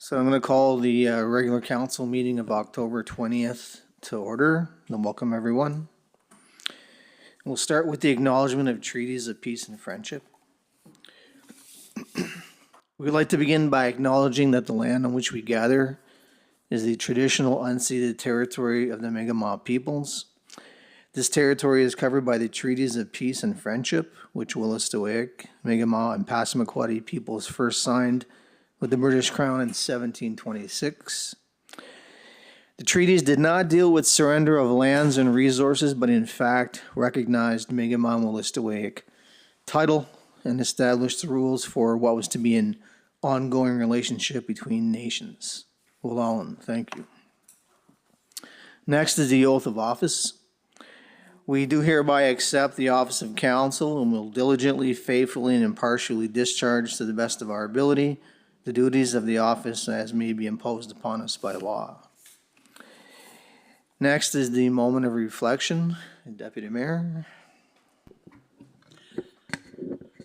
So I'm going to call the regular council meeting of October 20th to order and welcome everyone. We'll start with the acknowledgement of treaties of peace and friendship. We'd like to begin by acknowledging that the land on which we gather is the traditional unceded territory of the Mi'kmaq peoples. This territory is covered by the treaties of peace and friendship, which Wolastoqiyik, Mi'kmaq, and Passamaquoddy peoples first signed with the British Crown in 1726. The treaties did not deal with surrender of lands and resources, but in fact recognized Mi'kmaq and Wolastoqiyik title and established the rules for what was to be an ongoing relationship between nations. Wolalan, thank you. Next is the oath of office. We do hereby accept the office of council and will diligently, faithfully, and impartially discharge to the best of our ability the duties of the office as may be imposed upon us by law. Next is the moment of reflection. Deputy Mayor.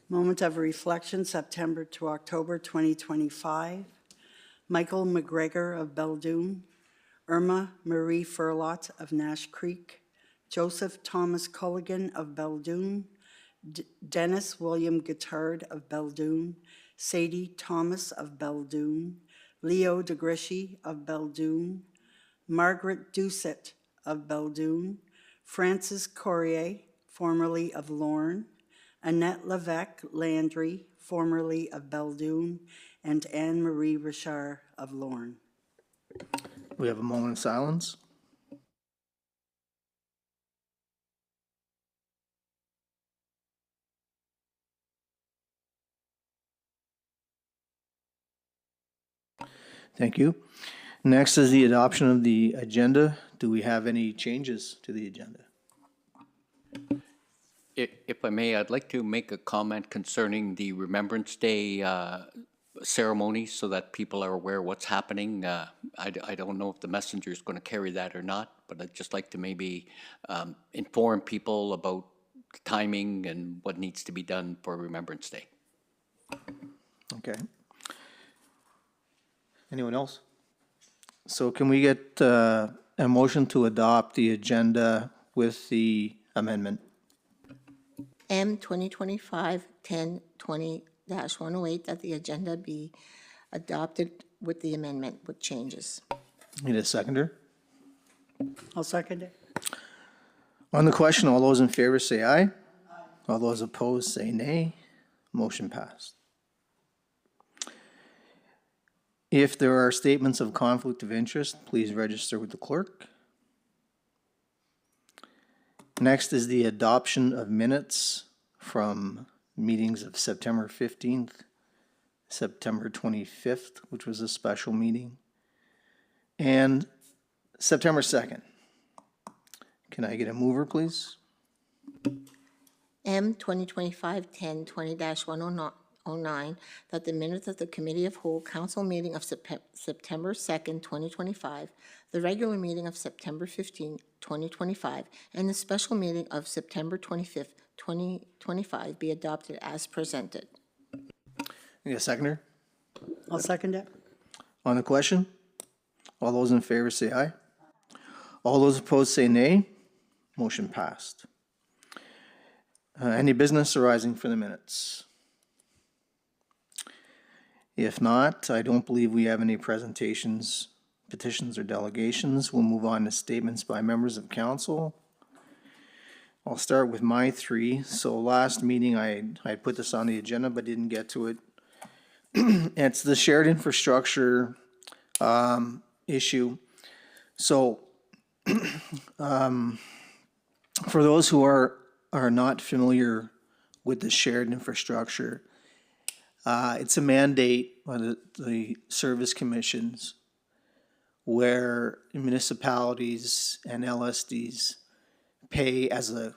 Moment of reflection, September to October 2025. Michael McGregor of Beldoon, Irma Marie Furlot of Nash Creek, Joseph Thomas Culligan of Beldoon, Dennis William Guittard of Beldoon, Sadie Thomas of Beldoon, Leo DeGrishy of Beldoon, Margaret Doucet of Beldoon, Francis Corrier, formerly of Lorne, Annette Levesque Landry, formerly of Beldoon, and Anne-Marie Richard of Lorne. We have a moment of silence. Thank you. Next is the adoption of the agenda. Do we have any changes to the agenda? If I may, I'd like to make a comment concerning the Remembrance Day ceremony so that people are aware what's happening. I don't know if the messenger is going to carry that or not, but I'd just like to maybe inform people about timing and what needs to be done for Remembrance Day. Okay. Anyone else? So can we get a motion to adopt the agenda with the amendment? M 2025-1020-108, that the agenda be adopted with the amendment with changes. Need a seconder? I'll second it. On the question, all those in favor say aye. Aye. All those opposed say nay. Motion passed. If there are statements of conflict of interest, please register with the clerk. Next is the adoption of minutes from meetings of September 15th, September 25th, which was a special meeting, and September 2nd. Can I get a mover, please? M 2025-1020-109, that the minutes of the Committee of Whole Council meeting of September 2nd, 2025, the regular meeting of September 15th, 2025, and the special meeting of September 25th, 2025 be adopted as presented. Need a seconder? I'll second it. On the question, all those in favor say aye. All those opposed say nay. Motion passed. Any business arising for the minutes? If not, I don't believe we have any presentations, petitions, or delegations. We'll move on to statements by members of council. I'll start with my three. So last meeting, I put this on the agenda but didn't get to it. It's the shared infrastructure issue. So for those who are not familiar with the shared infrastructure, it's a mandate by the service commissions where municipalities and LSDs pay as a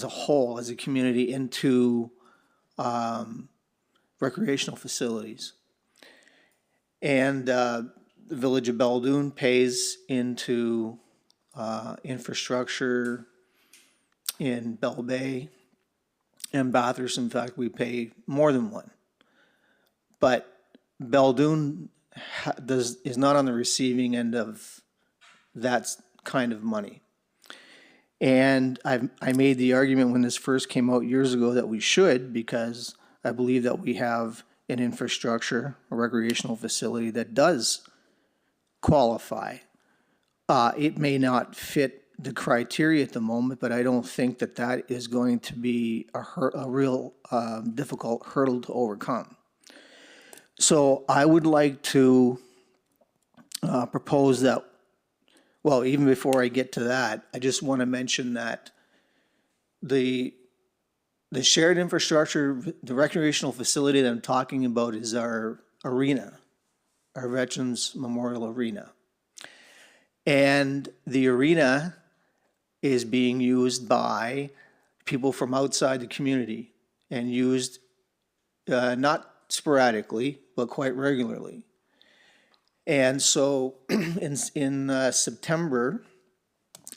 whole, as a community, into recreational facilities. And the Village of Beldoon pays into infrastructure in Bell Bay and Bathurst. In fact, we pay more than one. But Beldoon is not on the receiving end of that kind of money. And I made the argument when this first came out years ago that we should, because I believe that we have an infrastructure, a recreational facility that does qualify. It may not fit the criteria at the moment, but I don't think that that is going to be a real difficult hurdle to overcome. So I would like to propose that, well, even before I get to that, I just want to mention that the shared infrastructure, the recreational facility that I'm talking about is our arena, our Veterans Memorial Arena. And the arena is being used by people from outside the community and used not sporadically, but quite regularly. And so in September,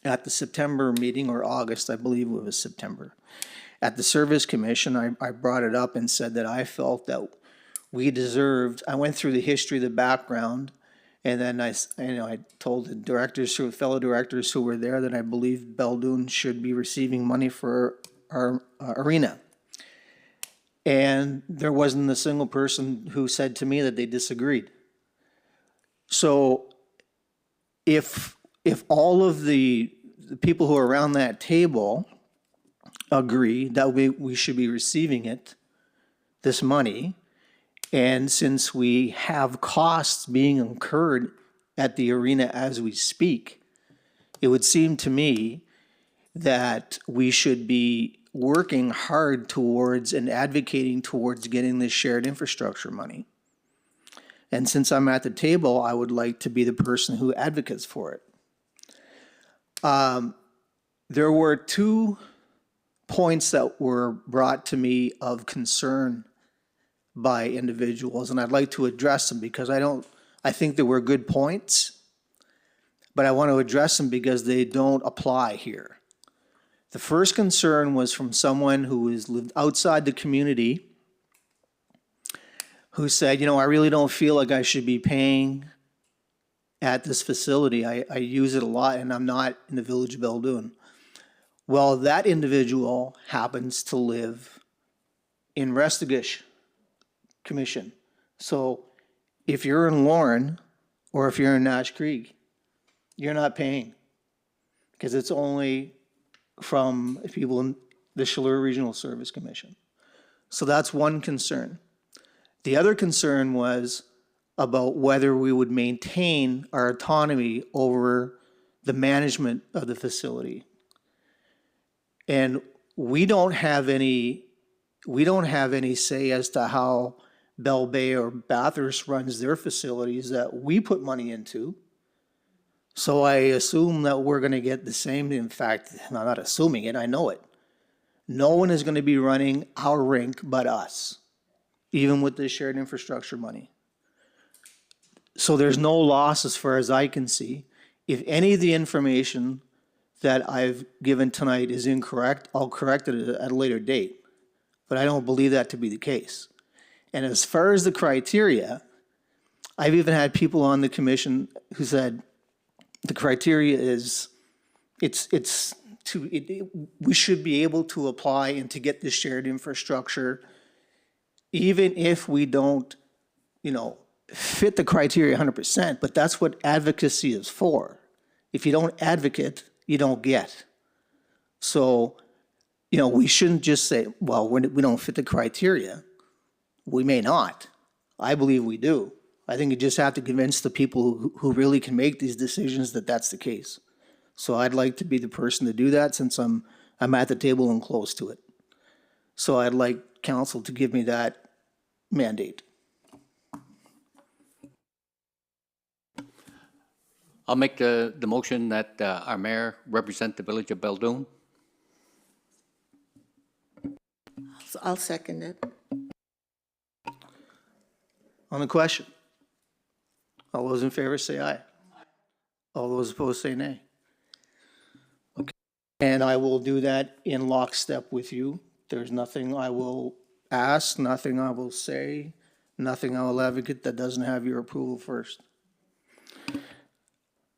at the September meeting, or August, I believe it was September, at the Service Commission, I brought it up and said that I felt that we deserved, I went through the history, the background, and then I told the directors, fellow directors who were there, that I believe Beldoon should be receiving money for our arena. And there wasn't a single person who said to me that they disagreed. So if all of the people who are around that table agree that we should be receiving it, this money, and since we have costs being incurred at the arena as we speak, it would seem to me that we should be working hard towards and advocating towards getting this shared infrastructure money. And since I'm at the table, I would like to be the person who advocates for it. There were 2 points that were brought to me of concern by individuals, and I'd like to address them because I think they were good points, but I want to address them because they don't apply here. The first concern was from someone who lived outside the community, who said, I really don't feel like I should be paying at this facility. I use it a lot and I'm not in the village of Beldoon. Well, that individual happens to live in Restigouche Commission. So if you're in Lauren or if you're in Nash Creek, you're not paying because it's only from people in the Chaleur Regional Service Commission. So that's one concern. The other concern was about whether we would maintain our autonomy over the management of the facility. And we don't have any say as to how Bell Bay or Bathurst runs their facilities that we put money into. So I assume that we're going to get the same. In fact, I'm not assuming it, I know it. No one is going to be running our rink but us, even with this shared infrastructure money. So there's no loss as far as I can see. If any of the information that I've given tonight is incorrect, I'll correct it at a later date. But I don't believe that to be the case. And as far as the criteria, I've even had people on the commission who said the criteria is, we should be able to apply and to get this shared infrastructure even if we don't, fit the criteria 100%, but that's what advocacy is for. If you don't advocate, you don't get. So, we shouldn't just say, well, we don't fit the criteria. We may not. I believe we do. I think you just have to convince the people who really can make these decisions that that's the case. So I'd like to be the person to do that since I'm at the table and close to it. So I'd like council to give me that mandate. I'll make the motion that our mayor represent the village of Beldoon. I'll second it. On the question, all those in favor say aye. All those opposed say nay. Okay, and I will do that in lockstep with you. There's nothing I will ask, nothing I will say Nothing I'll advocate that doesn't have your approval first.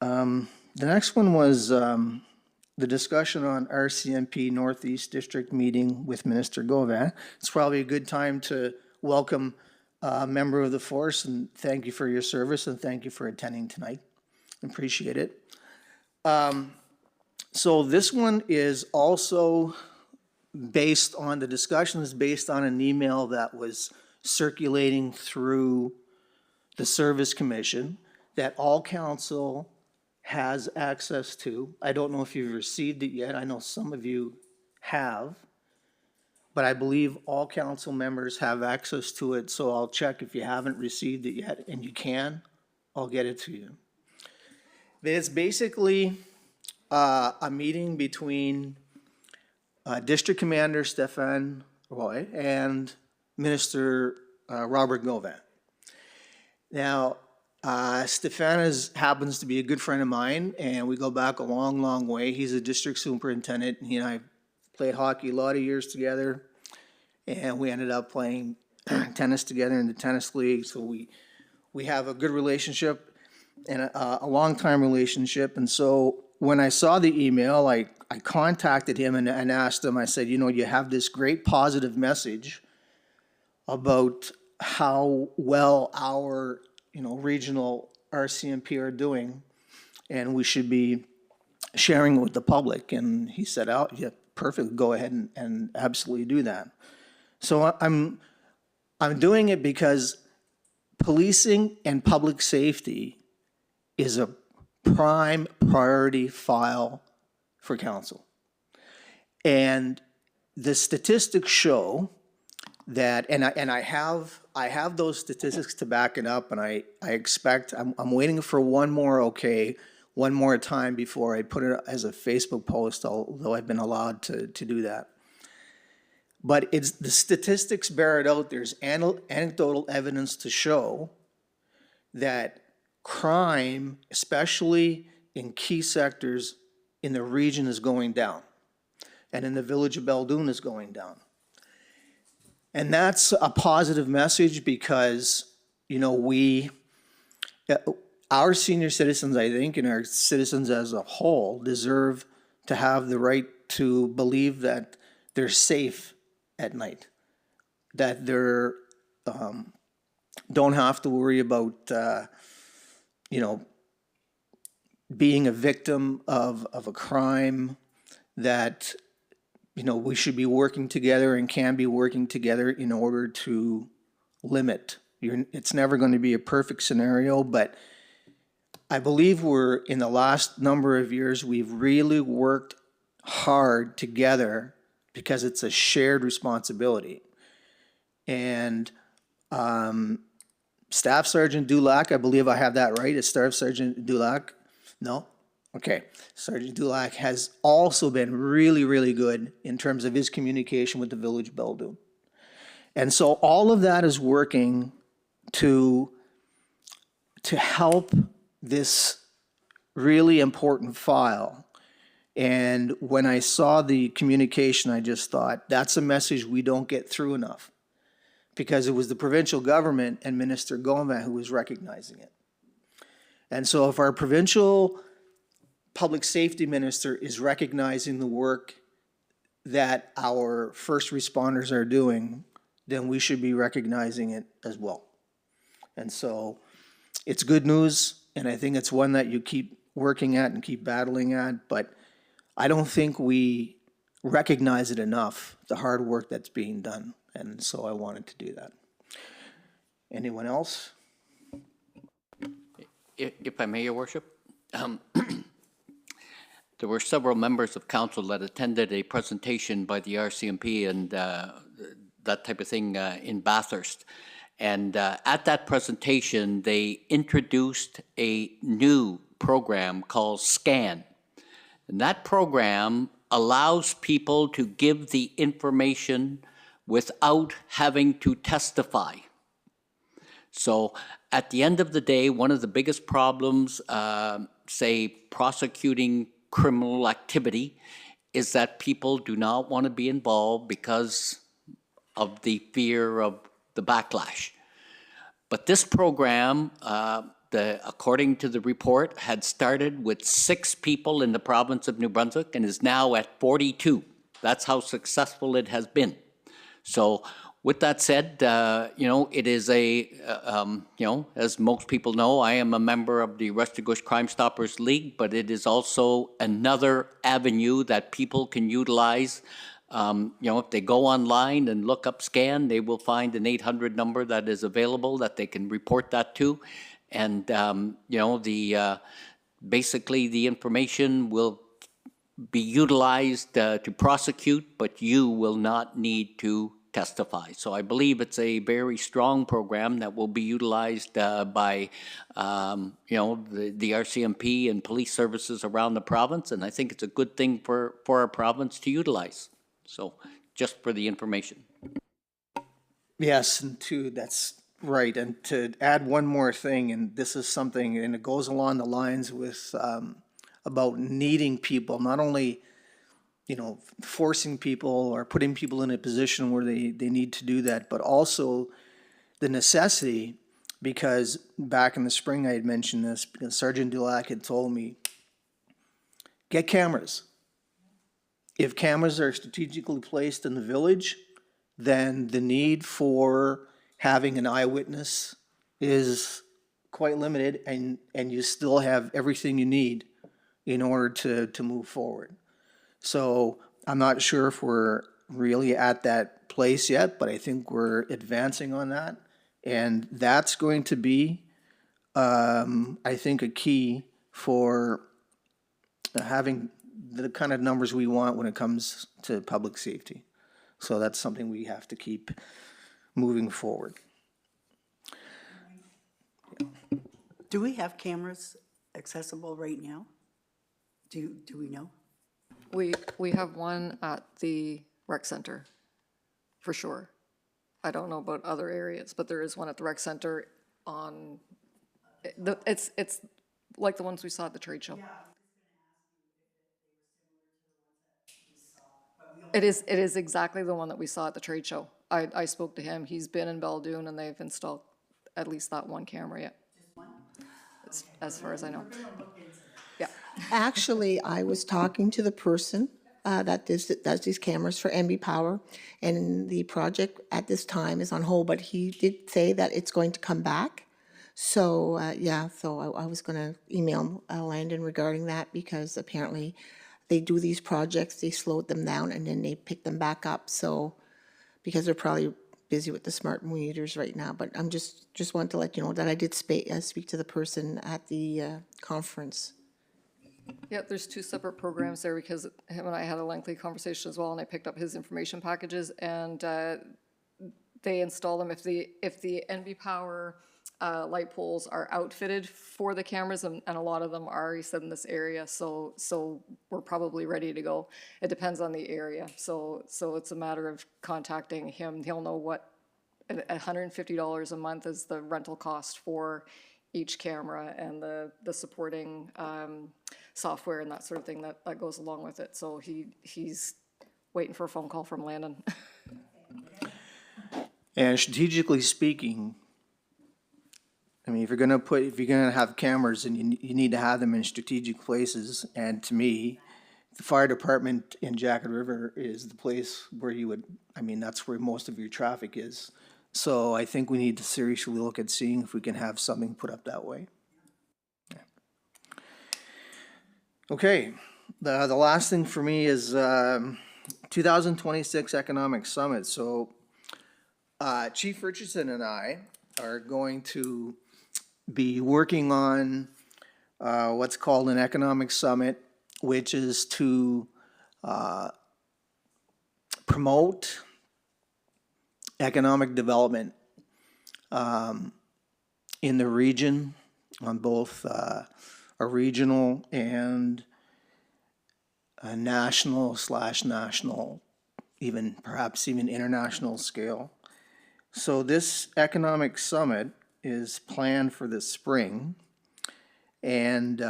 The next one was the discussion on RCMP Northeast District meeting with Minister Gauvin. It's probably a good time to welcome a member of the force and thank you for your service and thank you for attending tonight. Appreciate it. So this one is also based on, the discussion is based on an email that was circulating through the Service Commission that all council has access to. I don't know if you've received it yet. I know some of you have. But I believe all council members have access to it, so I'll check if you haven't received it yet, and you can, I'll get it to you. But it's basically a meeting between District Commander Stéphane Roy and Minister Robert Gauvin. Now, Stéphane happens to be a good friend of mine, and we go back a long, long way. He's a district superintendent, and he and I played hockey a lot of years together, and we ended up playing tennis together in the tennis league. So we have a good relationship and a long-time relationship. And so when I saw the email, I contacted him and asked him, I said, you know, you have this great positive message about how well our, you know, regional RCMP are doing, and we should be sharing it with the public. And he said, oh, yeah, perfect, go ahead and absolutely do that. So I'm doing it because policing and public safety is a prime priority file for council. And the statistics show that, and I have those statistics to back it up, and I expect, I'm waiting for one more time before I put it as a Facebook post, although I've been allowed to do that. But it's, the statistics bear it out. There's anecdotal evidence to show that crime, especially in key sectors in the region, is going down. And in the village of Beldoon is going down. And that's a positive message because, you know, our senior citizens, I think, and our citizens as a whole deserve to have the right to believe that they're safe at night, that they're don't have to worry about, you know, being a victim of a crime, that, you know, we should be working together and can be working together in order to limit. It's never going to be a perfect scenario, but I believe we're, in the last number of years, we've really worked hard together because it's a shared responsibility. And Staff Sergeant Dulac, I believe I have that right, is Staff Sergeant Dulac? No? Okay. Sergeant Dulac has also been really, really good in terms of his communication with the village of Beldoon. And so all of that is working to help this really important file. And when I saw the communication, I just thought, that's a message we don't get through enough, because it was the provincial government and Minister Gauvin who was recognizing it. And so if our provincial public safety minister is recognizing the work that our first responders are doing, then we should be recognizing it as well. And so it's good news, and I think it's one that you keep working at and keep battling at, but I don't think we recognize it enough, the hard work that's being done. And so I wanted to do that. Anyone else? If I may, Your Worship, there were several members of council that attended a presentation by the RCMP and that type of thing in Bathurst. And at that presentation, they introduced a new program called SCAN. And that program allows people to give the information without having to testify. So at the end of the day, one of the biggest problems, say, prosecuting criminal activity, is that people do not want to be involved because of the fear of the backlash. But this program, according to the report, had started with 6 people in the province of New Brunswick and is now at 42. That's how successful it has been. So with that said, it is as most people know, I am a member of the Restigouche Crime Stoppers League, but it is also another avenue that people can utilize. If they go online and look up SCAN, they will find an 800 number that is available that they can report that to. And, basically the information will be utilized to prosecute, but you will not need to testify. So I believe it's a very strong program that will be utilized by, the RCMP and police services around the province, and I think it's a good thing for our province to utilize. So just for the information. Yes, and that's right. And to add one more thing, and this is something, and it goes along the lines with about needing people, not only, forcing people or putting people in a position where they need to do that, but also the necessity, because back in the spring I had mentioned this, because Sergeant Dulac had told me, get cameras. If cameras are strategically placed in the village, then the need for having an eyewitness is quite limited, and you still have everything you need in order to move forward. So I'm not sure if we're really at that place yet, but I think we're advancing on that. And that's going to be, I think, a key for having the kind of numbers we want when it comes to public safety. So that's something we have to keep moving forward. Do we have cameras accessible right now? Do we know? We have one at the rec center, for sure. I don't know about other areas, but there is one at the rec center on, it's like the ones we saw at the trade show. It is exactly the one that we saw at the trade show. I spoke to him, he's been in Baldoon and they've installed at least that one camera yet. As far as I know. Yeah. Actually, I was talking to the person that does these cameras for NB Power, and the project at this time is on hold, but he did say that it's going to come back. So, I was going to email Landon regarding that, because apparently they do these projects, they slowed them down, and then they pick them back up. So, because they're probably busy with the smart meters right now, but I'm just wanted to let you know that I did speak to the person at the conference. Yeah, there's 2 separate programs there, because him and I had a lengthy conversation as well, and I picked up his information packages, and they install them if the NV Power light poles are outfitted for the cameras, and a lot of them are, he said, in this area, so we're probably ready to go. It depends on the area, so it's a matter of contacting him. He'll know what $150 a month is the rental cost for each camera, and the supporting software and that sort of thing that goes along with it. So he's waiting for a phone call from Landon. And strategically speaking, I mean, if you're gonna have cameras, and you need to have them in strategic places. And to me, the fire department in Jacket River is the place where that's where most of your traffic is. So I think we need to seriously look at seeing if we can have something put up that way. Yeah. Okay, the last thing for me is 2026 Economic Summit. So Chief Richardson and I are going to be working on what's called an Economic Summit, which is to promote economic development in the region on both a regional and a national, perhaps even international scale. So this economic summit is planned for the spring. And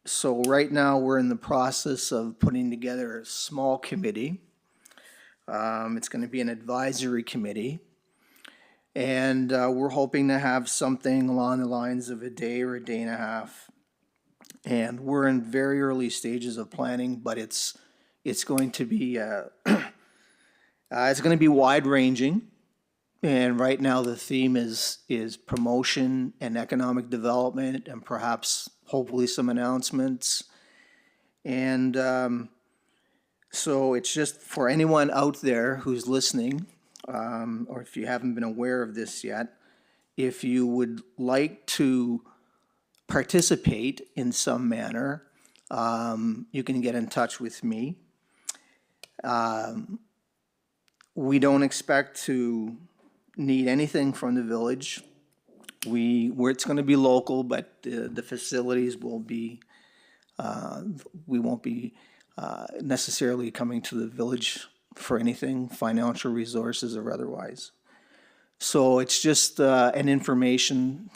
so right now we're in the process of putting together a small committee. It's going to be an advisory committee. And we're hoping to have something along the lines of a day or a day and a half. And we're in very early stages of planning, but it's going to be it's going to be wide ranging. And right now the theme is promotion and economic development, and perhaps hopefully some announcements. And so it's just for anyone out there who's listening, or if you haven't been aware of this yet, if you would like to participate in some manner, you can get in touch with me. We don't expect to need anything from the village. Where it's going to be local, but the facilities will be, we won't be necessarily coming to the village for anything, financial resources or otherwise. So it's just an information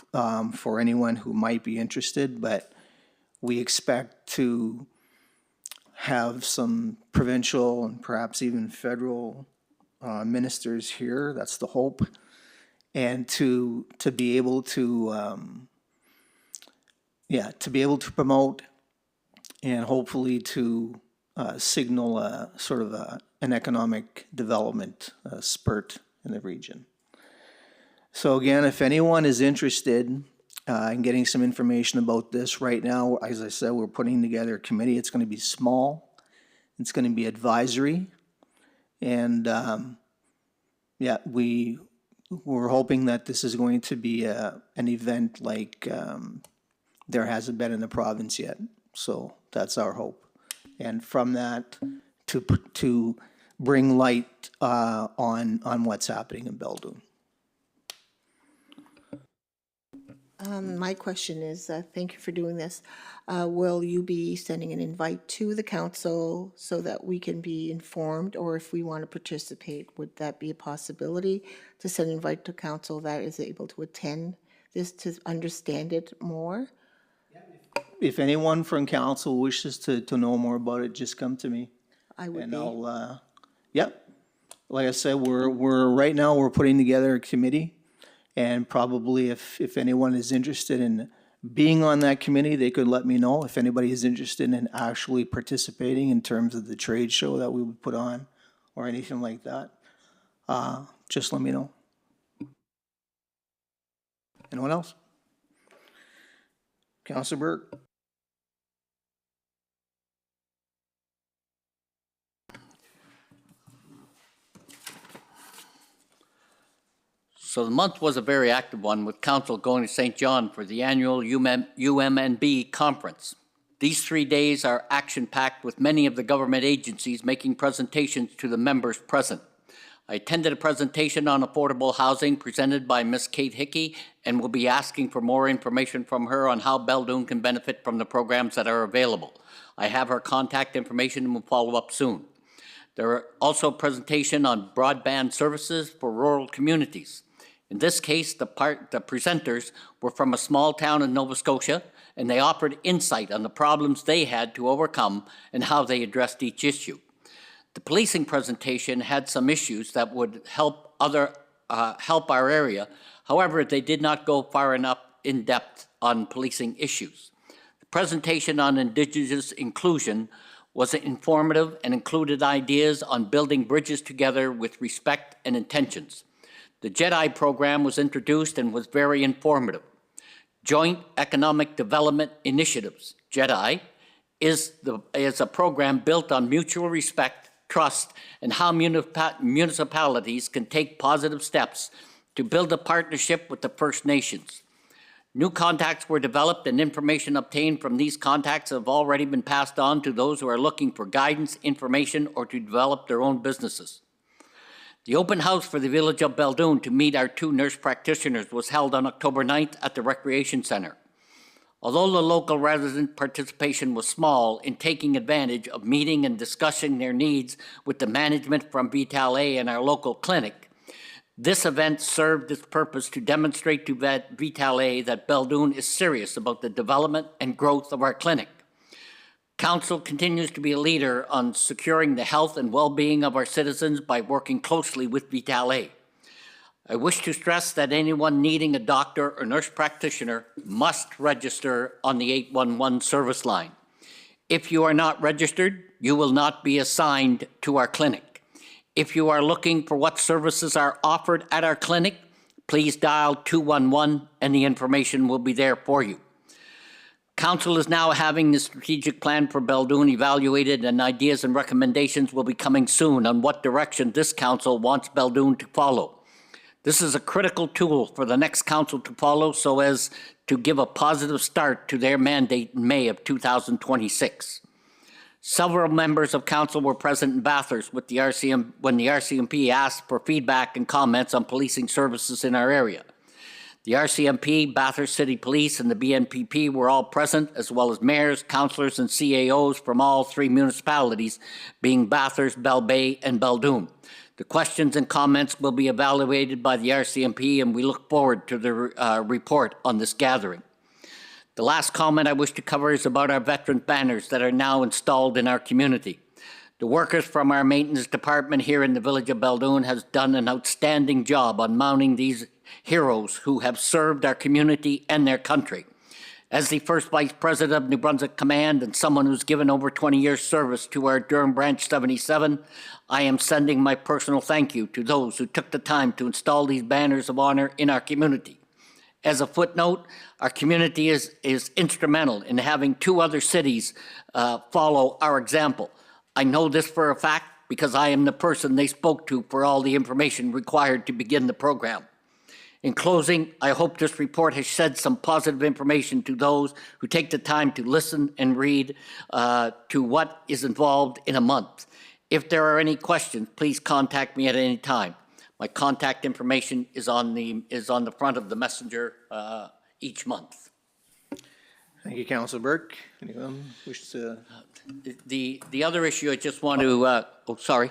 for anyone who might be interested, but we expect to have some provincial and perhaps even federal ministers here. That's the hope. And to be able to, to be able to promote and hopefully to signal a sort of an economic development spurt in the region. So again, if anyone is interested in getting some information about this right now, as I said, we're putting together a committee. It's going to be small. It's going to be advisory. And we're hoping that this is going to be an event like there hasn't been in the province yet. So that's our hope. And from that, to bring light on what's happening in Beldoon. My question is, thank you for doing this. Will you be sending an invite to the council so that we can be informed, or if we want to participate, would that be a possibility to send an invite to council that is able to attend this to understand it more? If anyone from council wishes to know more about it, just come to me. I would And be. I'll, like I said, we're right now, we're putting together a committee. And probably if anyone is interested in being on that committee, they could let me know. If anybody is interested in actually participating in terms of the trade show that we would put on or anything like that, just let me know. Anyone else? Councilor Burke? So the month was a very active one, with council going to St. John for the annual UMNB conference. These 3 days are action-packed, with many of the government agencies making presentations to the members present. I attended a presentation on affordable housing presented by Ms. Kate Hickey, and will be asking for more information from her on how Beldoon can benefit from the programs that are available. I have her contact information and will follow up soon. There are also a presentation on broadband services for rural communities. In this case, the presenters were from a small town in Nova Scotia, and they offered insight on the problems they had to overcome and how they addressed each issue. The policing presentation had some issues that would help our area. However, they did not go far enough in depth on policing issues. The presentation on Indigenous inclusion was informative and included ideas on building bridges together with respect and intentions. The JEDI program was introduced and was very informative. Joint Economic Development Initiatives, JEDI, is a program built on mutual respect, trust, and how municipalities can take positive steps to build a partnership with the First Nations. New contacts were developed, and information obtained from these contacts have already been passed on to those who are looking for guidance, information, or to develop their own businesses. The open house for the village of Beldoon to meet our 2 nurse practitioners was held on October 9th at the Recreation Center. Although the local resident participation was small in taking advantage of meeting and discussing their needs with the management from Vitale and our local clinic, this event served its purpose to demonstrate to Vitale that Beldoon is serious about the development and growth of our clinic. Council continues to be a leader on securing the health and well-being of our citizens by working closely with Vitale. I wish to stress that anyone needing a doctor or nurse practitioner must register on the 811 service line. If you are not registered, you will not be assigned to our clinic. If you are looking for what services are offered at our clinic, please dial 211 and the information will be there for you. Council is now having the strategic plan for Beldoon evaluated, and ideas and recommendations will be coming soon on what direction this council wants Beldoon to follow. This is a critical tool for the next council to follow so as to give a positive start to their mandate in May of 2026. Several members of council were present in Bathurst with the when the RCMP asked for feedback and comments on policing services in our area. The RCMP, Bathurst City Police, and the BNPP were all present, as well as mayors, councillors, and CAOs from all three municipalities, being Bathurst, Bell Bay, and Beldoon. The questions and comments will be evaluated by the RCMP, and we look forward to the report on this gathering. The last comment I wish to cover is about our veteran banners that are now installed in our community. The workers from our maintenance department here in the village of Beldoon has done an outstanding job on mounting these heroes who have served our community and their country. As the first Vice President of New Brunswick Command and someone who's given over 20 years service to our Durham Branch 77, I am sending my personal thank you to those who took the time to install these banners of honor in our community. As a footnote, our community is instrumental in having two other cities follow our example. I know this for a fact because I am the person they spoke to for all the information required to begin the program. In closing, I hope this report has shed some positive information to those who take the time to listen and read to what is involved in a month. If there are any questions, please contact me at any time. My contact information is on the front of the messenger each month. Thank you, Councilor Burke. Anyone wish to? The other issue I just want to, sorry.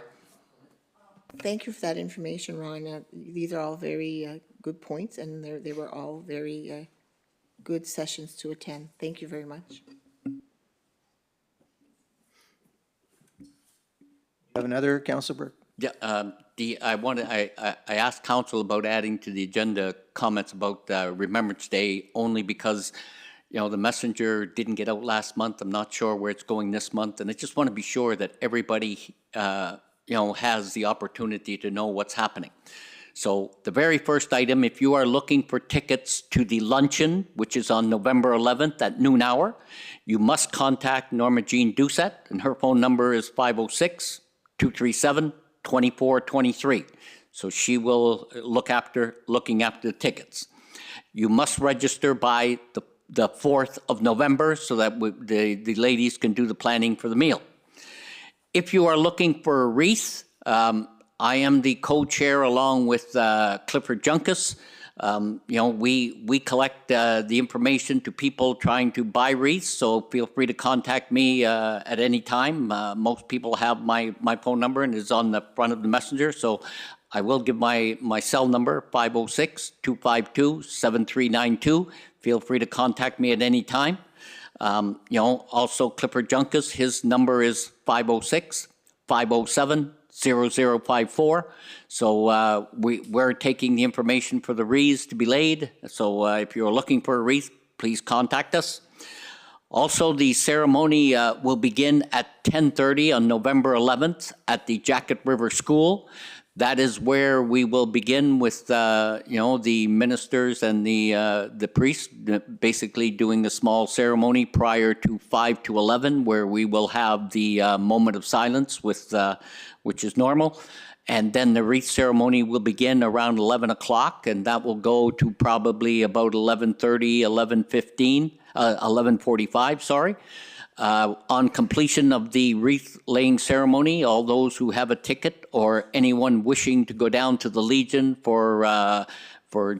Thank you for that information, Ron. These are all very good points, and they were all very good sessions to attend. Thank you very much. Have another, Councilor Burke? Yeah, I asked council about adding to the agenda comments about Remembrance Day only because, you know, the messenger didn't get out last month. I'm not sure where it's going this month, and I just want to be sure that everybody, you know, has the opportunity to know what's happening. So the very first item, if you are looking for tickets to the luncheon, which is on November 11th at noon hour, you must contact Norma Jean Doucette, and her phone number is 506-237-2423. So she will looking after the tickets. You must register by the 4th of November so that the ladies can do the planning for the meal. If you are looking for a wreath, I am the co-chair along with Clifford Junkus. You know, we collect the information to people trying to buy wreaths, so feel free to contact me at any time. Most people have my phone number and it's on the front of the messenger, so I will give my cell number, 506-252-7392. Feel free to contact me at any time. You know, also Clifford Junkus, his number is 506-507-0054. So we're taking the information for the wreaths to be laid. So if you're looking for a wreath, please contact us. Also, the ceremony will begin at 10:30 on November 11th at the Jacket River School. That is where we will begin with, you know, the ministers and the priests, basically doing a small ceremony prior to 5 to 11, where we will have the moment of silence, with which is normal. And then the wreath ceremony will begin around 11 o'clock, and that will go to probably about 11:30, 11:45, sorry. On completion of the wreath laying ceremony, all those who have a ticket or anyone wishing to go down to the Legion for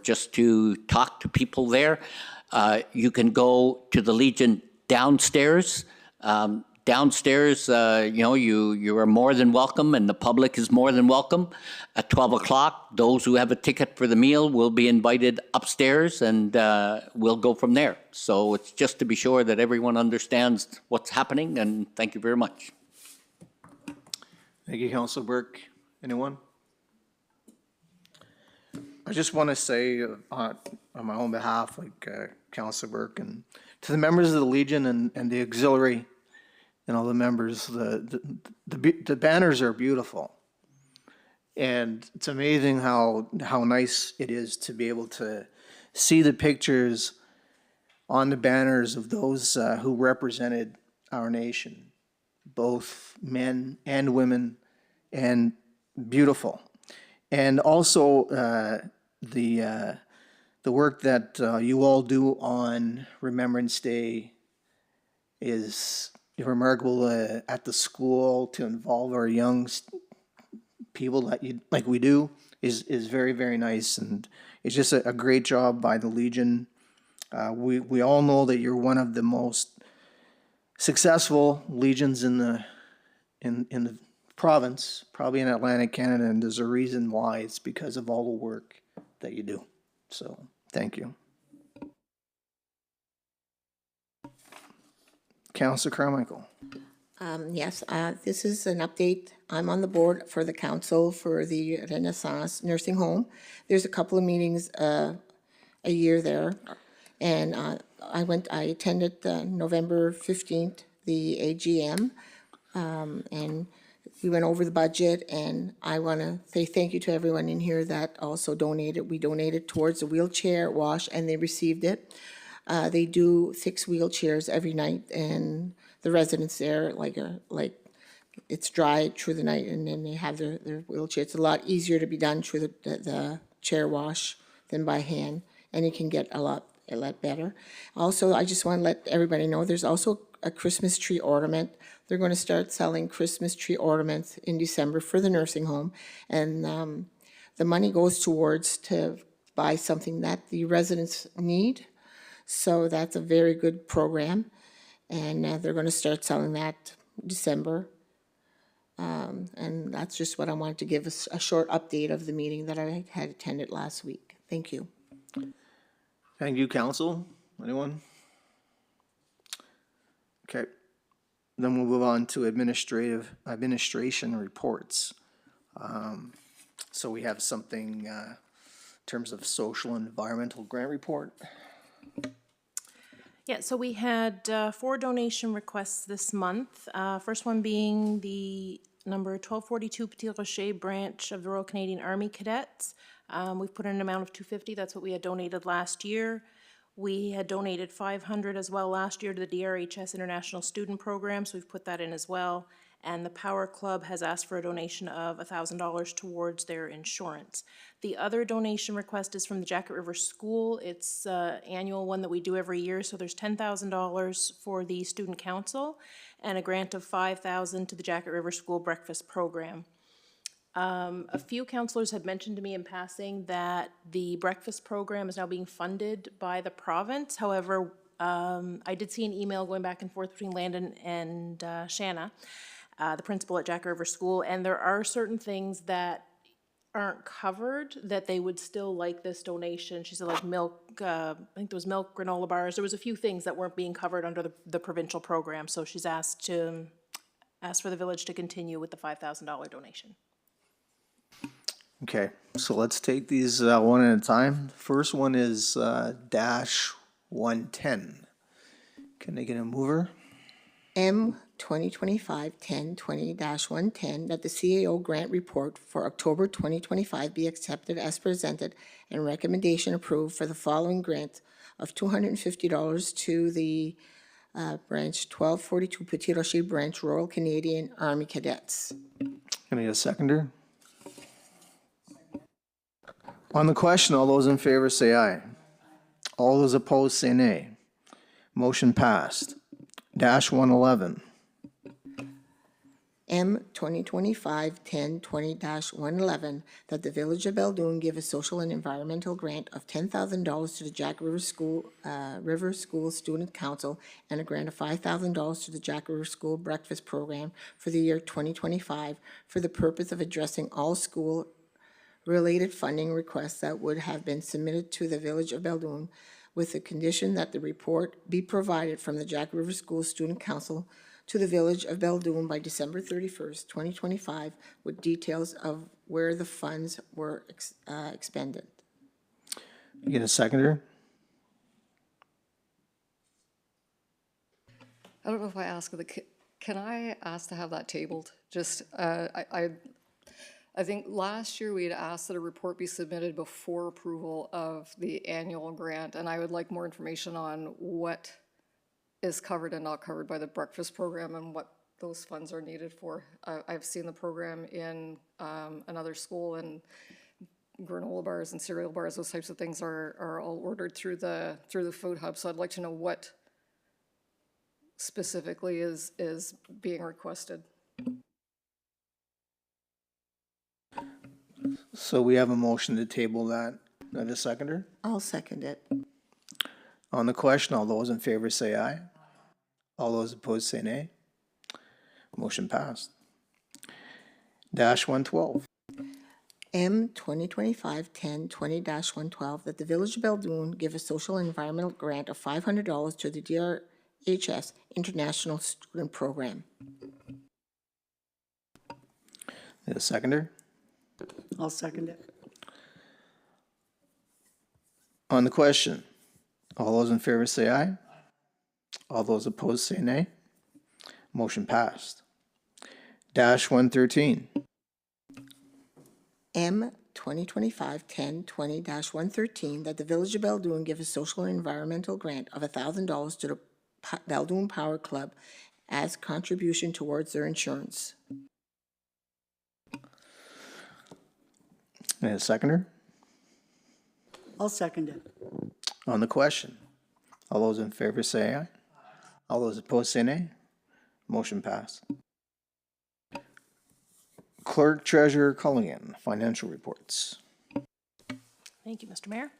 just to talk to people there, you can go to the Legion downstairs. Downstairs, you know, you are more than welcome, and the public is more than welcome. At 12 o'clock, those who have a ticket for the meal will be invited upstairs, and we'll go from there. So it's just to be sure that everyone understands what's happening, and thank you very much. Thank you, Councilor Burke. Anyone? I just want to say on my own behalf, like Councilor Burke, and to the members of the Legion and the auxiliary and all the members, the banners are beautiful. And it's amazing how nice it is to be able to see the pictures on the banners of those who represented our nation, both men and women, and beautiful. And also the work that you all do on Remembrance Day is remarkable at the school to involve our young people like we do is very, very nice. And it's just a great job by the Legion. We all know that you're one of the most successful legions in the province, probably in Atlantic Canada, and there's a reason why. It's because of all the work that you do. So thank you. Councillor Carmichael. Yes, this is an update. I'm on the board for the council for the Renaissance Nursing Home. There's a couple of meetings a year there. And I attended November 15th, the AGM, and we went over the budget, and I want to say thank you to everyone in here that also donated. We donated towards the wheelchair wash, and they received it. They do fix wheelchairs every night, and the residents there, like it's dry through the night, and then they have their wheelchair. It's a lot easier to be done through the chair wash than by hand, and it can get a lot better. Also, I just want to let everybody know there's also a Christmas tree ornament. They're going to start selling Christmas tree ornaments in December for the nursing home, and the money goes towards to buy something that the residents need. So that's a very good program, and they're going to start selling that December. And that's just what I wanted to give us a short update of the meeting that I had attended last week. Thank you. Thank you, council. Anyone? Okay. Then we'll move on to administration reports. So we have something in terms of social and environmental grant report. Yeah, so we had 4 donation requests this month. First one being the number 1242 Petit Rocher branch of the Royal Canadian Army Cadets. We've put in an amount of $250. That's what we had donated last year. We had donated $500 as well last year to the DRHS International Student Program, so we've put that in as well. And the Power Club has asked for a donation of $1,000 towards their insurance. The other donation request is from the Jacket River School. It's an annual one that we do every year, so there's $10,000 for the Student Council and a grant of $5,000 to the Jacket River School Breakfast Program. A few councillors had mentioned to me in passing that the breakfast program is now being funded by the province. However, I did see an email going back and forth between Landon and Shanna, the principal at Jack River School, and there are certain things that aren't covered that they would still like this donation. She said like milk, I think there was milk, granola bars. There was a few things that weren't being covered under the provincial program, so she's asked for the village to continue with the $5,000 donation. Okay, so let's take these one at a time. First one is dash 110. Can I get a mover? M 2025-1020-110, that the CAO grant report for October 2025 be accepted as presented and recommendation approved for the following grant of $250 to the branch 1242 Petit Rocher branch Royal Canadian Army Cadets. Can I get a seconder? On the question, all those in favor say aye. All those opposed say nay. Motion passed. Dash 111. M 2025-1020-111, that the Village of Beldoon give a social and environmental grant of $10,000 to the Jack River School Student Council and a grant of $5,000 to the Jack River School Breakfast Program for the year 2025 for the purpose of addressing all school-related funding requests that would have been submitted to the Village of Beldoon, with the condition that the report be provided from the Jack River School Student Council to the Village of Beldoon by December 31st, 2025, with details of where the funds were expended. Get a seconder? I don't know if I ask can I ask to have that tabled? Just, I think last year we had asked that a report be submitted before approval of the annual grant, and I would like more information on what is covered and not covered by the breakfast program and what those funds are needed for. I've seen the program in another school, and granola bars and cereal bars, those types of things are all ordered through the food hub, so I'd like to know what specifically is being requested. So we have a motion to table that. Do I have a seconder? I'll second it. On the question, all those in favor say aye. All those opposed say nay. Motion passed. Dash 112. M 2025-10-20-112, that the Village of Beldoon give a social and environmental grant of $500 to the DRHS International Student Program. Need a seconder? I'll second it. On the question, all those in favor say aye. All those opposed say nay. Motion passed. Dash 113. M 2025-10-20-113, that the Village of Beldoon give a social and environmental grant of $1,000 to the Beldoon Power Club as contribution towards their insurance. Need a seconder? I'll second it. On the question, all those in favor say aye. All those opposed say nay. Motion passed. Clerk Treasurer Culligan, financial reports. Thank you, Mr. Mayor.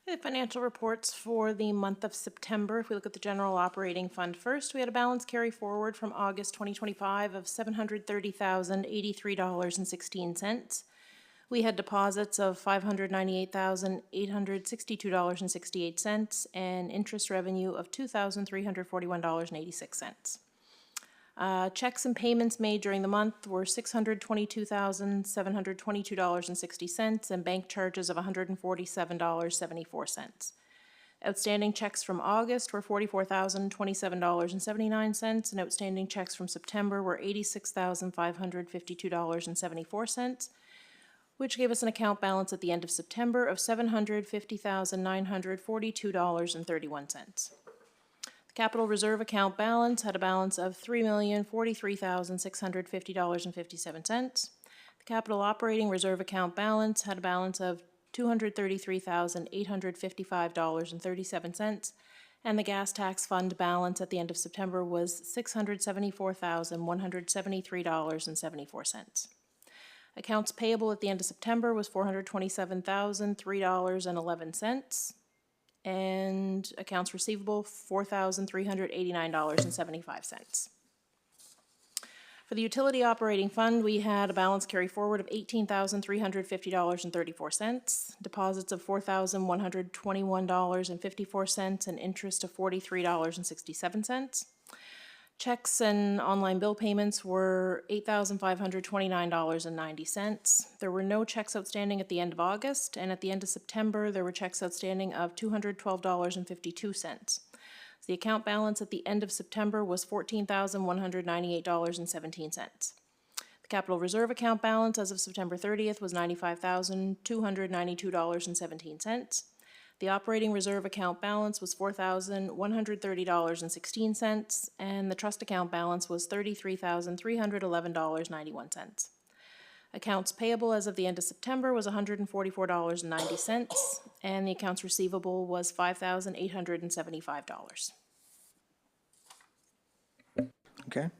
The financial reports for the month of September, if we look at the general operating fund first, we had a balance carry forward from August 2025 of $730,083.16. We had deposits of $598,862.68 and interest revenue of $2,341.86. Checks and payments made during the month were $622,722.60 and bank charges of $147.74. Outstanding checks from August were $44,027.79 and outstanding checks from September were $86,552.74, which gave us an account balance at the end of September of $750,942.31. The capital reserve account balance had a balance of $3,043,650.57. The capital operating reserve account balance had a balance of $233,855.37, and the gas tax fund balance at the end of September was $674,173.74. Accounts payable at the end of September was $427,003.11, and accounts receivable, $4,389.75. For the utility operating fund, we had a balance carry forward of $18,350.34, deposits of $4,121.54, and interest of $43.67. Checks and online bill payments were $8,529.90. There were no checks outstanding at the end of August, and at the end of September, there were checks outstanding of $212.52. The account balance at the end of September was $14,198.17. The capital reserve account balance as of September 30th was $95,292.17. The operating reserve account balance was $4,130.16, and the trust account balance was $33,311.91. Accounts payable as of the end of September was $144.90, and the accounts receivable was $5,875. Okay.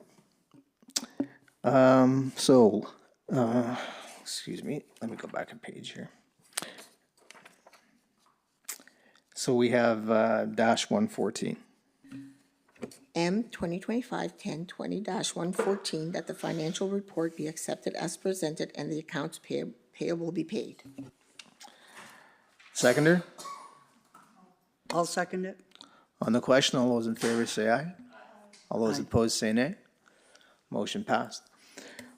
Excuse me, let me go back a page here. So we have dash 114. M 2025-10-20-114, that the financial report be accepted as presented and the accounts payable be paid. Seconder? I'll second it. On the question, all those in favor say aye. All those opposed say nay. Motion passed.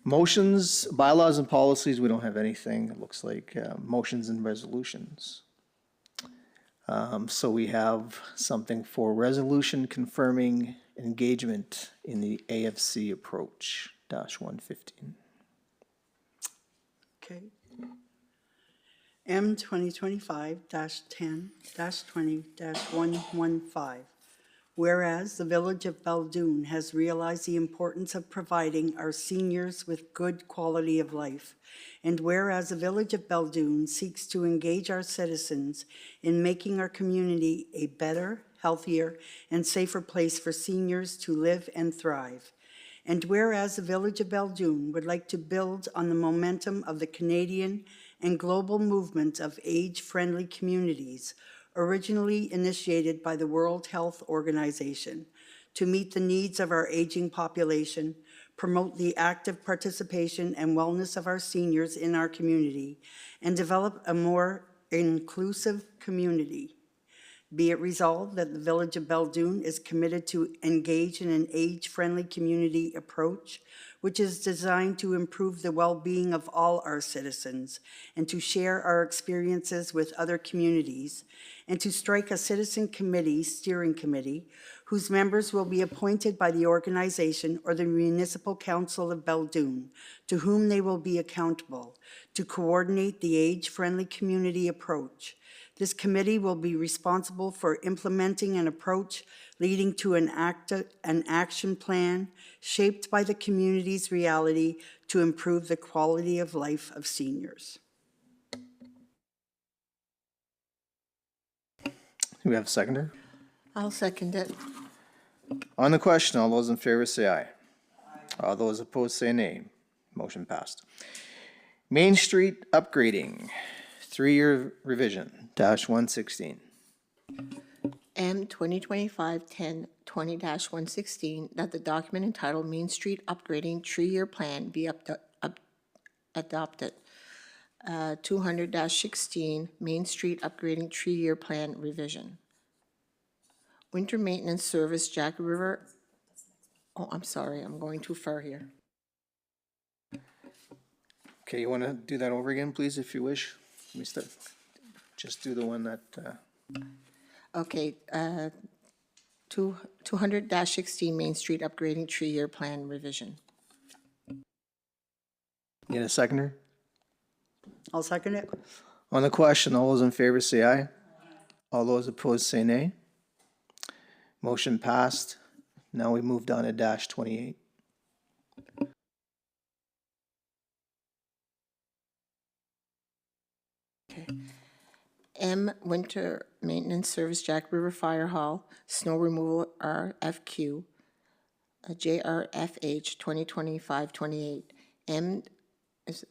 Motions, bylaws and policies, we don't have anything, it looks like. Motions and resolutions. So we have something for resolution confirming engagement in the AFC approach -115. Okay. M 2025-10-20-115. Whereas the Village of Beldoon has realized the importance of providing our seniors with good quality of life, and whereas the Village of Beldoon seeks to engage our citizens in making our community a better, healthier, and safer place for seniors to live and thrive, and whereas the Village of Beldoon would like to build on the momentum of the Canadian and global movement of age-friendly communities originally initiated by the World Health Organization to meet the needs of our aging population, promote the active participation and wellness of our seniors in our community, and develop a more inclusive community. Be it resolved that the Village of Beldoon is committed to engage in an age-friendly community approach, which is designed to improve the well-being of all our citizens and to share our experiences with other communities, and to strike a citizen committee, steering committee, whose members will be appointed by the organization or the Municipal Council of Beldoon, to whom they will be accountable, to coordinate the age-friendly community approach. This committee will be responsible for implementing an approach leading to an action plan shaped by the community's reality to improve the quality of life of seniors. Do we have a seconder? I'll second it. On the question, all those in favor say aye. All those opposed say nay. Motion passed. Main Street upgrading, 3-year revision, -116. M 2025-10-20-116, that the document entitled Main Street Upgrading 3-Year Plan be adopted. 200-16, Main Street Upgrading 3-Year Plan Revision. Winter Maintenance Service, Jack River. Oh, I'm sorry, I'm going too far here. Okay, you want to do that over again, please, if you wish? Let me start. Just do the one that, Okay, 200-16, Main Street Upgrading 3-Year Plan Revision. need a seconder? I'll second it. On the question, all those in favor say aye. All those opposed say nay. Motion passed. Now we moved on to -28. Okay. M, Winter Maintenance Service, Jack River Fire Hall, Snow Removal RFQ, JRFH 2025-28. M,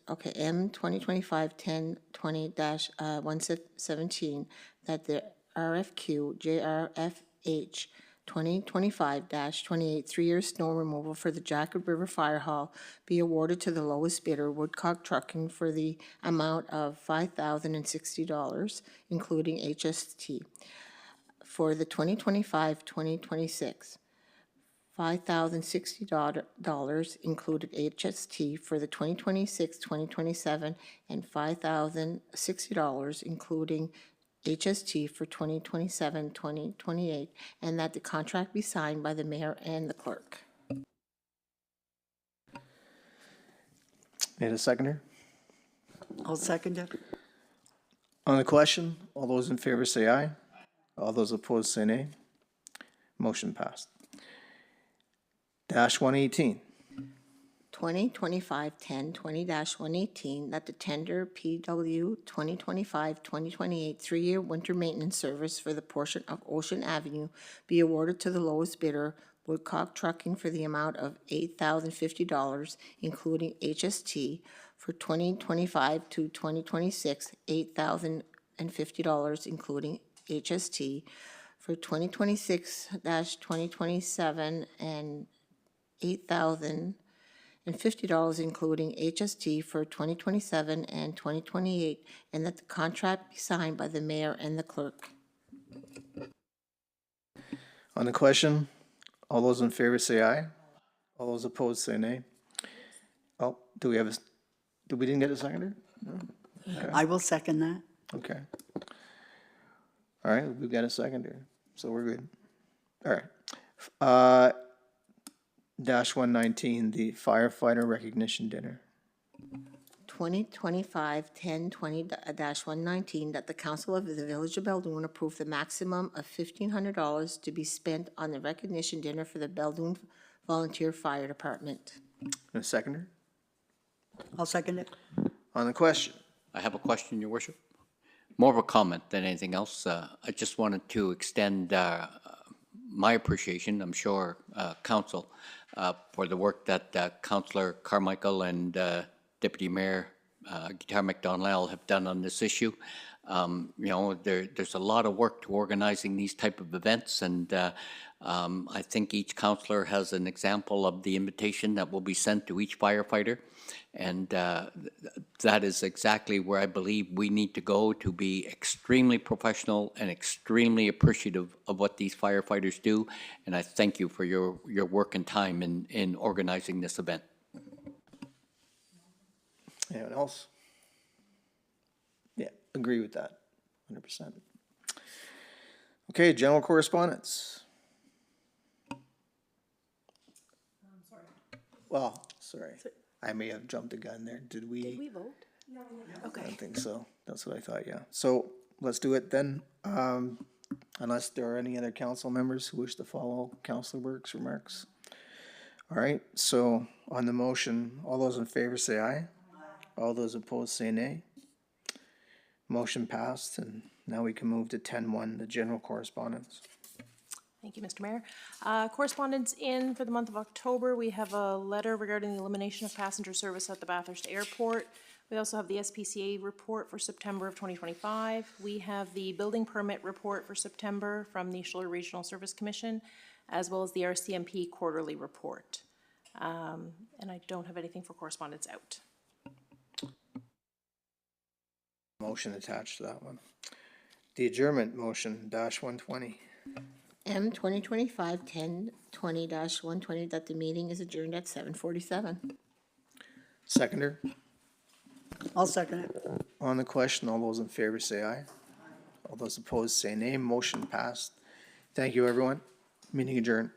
okay, M 2025-10-20-117, that the RFQ JRFH 2025-28 3-year snow removal for the Jacket River Fire Hall be awarded to the lowest bidder, Woodcock Trucking, for the amount of $5,060, including HST. For the 2025-2026, $5,060 included HST for the 2026-2027, and $5,060 including HST for 2027-2028, and that the contract be signed by the mayor and the clerk. Need a seconder? I'll second it. On the question, all those in favor say aye. All those opposed say nay. Motion passed. -118. 2025-10-20-118, that the tender PW 2025-2028 3-year winter maintenance service for the portion of Ocean Avenue be awarded to the lowest bidder, Woodcock Trucking, for the amount of $8,050, including HST, for 2025 to 2026, $8,050, including HST, for 2026-2027, and $8,050, including HST, for 2027 and 2028, and that the contract be signed by the mayor and the clerk. On the question, all those in favor say aye. All those opposed say nay. Oh, we didn't get a seconder? I will second that. Okay. All right, we've got a seconder, so we're good. All right. Dash 119, the firefighter recognition dinner. 2025-1020-119, that the council of the Village of Beldoon approve the maximum of $1,500 to be spent on the recognition dinner for the Beldoon Volunteer Fire Department. And a seconder? I'll second it. On the question? I have a question, Your Worship. More of a comment than anything else. I just wanted to extend my appreciation, I'm sure, council, for the work that Councillor Carmichael and Deputy Mayor Guitar McDonald have done on this issue. You know, there's a lot of work to organizing these type of events, and I think each councillor has an example of the invitation that will be sent to each firefighter. And that is exactly where I believe we need to go to be extremely professional and extremely appreciative of what these firefighters do. And I thank you for your work and time in organizing this event. Anyone else? Yeah, agree with that, 100%. Okay, general correspondence. Well, sorry, I may have jumped the gun there. Did we? vote? I don't think so. That's what I thought, yeah. So let's do it then. Unless there are any other council members who wish to follow Councilor Burke's remarks. All right, so on the motion, all those in favor say aye. All those opposed say nay. Motion passed, and now we can move to 10-1, the general correspondence. Thank you, Mr. Mayor. Correspondence in for the month of October, we have a letter regarding the elimination of passenger service at the Bathurst Airport. We also have the SPCA report for September of 2025. We have the building permit report for September from the Schiller Regional Service Commission, as well as the RCMP quarterly report. And I don't have anything for correspondence out. Motion attached to that one. The adjournment motion, dash 120. M 2025-1020-120, that the meeting is adjourned at 7:47. Seconder, I'll second it. on the question, all those in favor say aye. All those opposed say nay. Motion passed. Thank you, everyone. Meeting adjourned.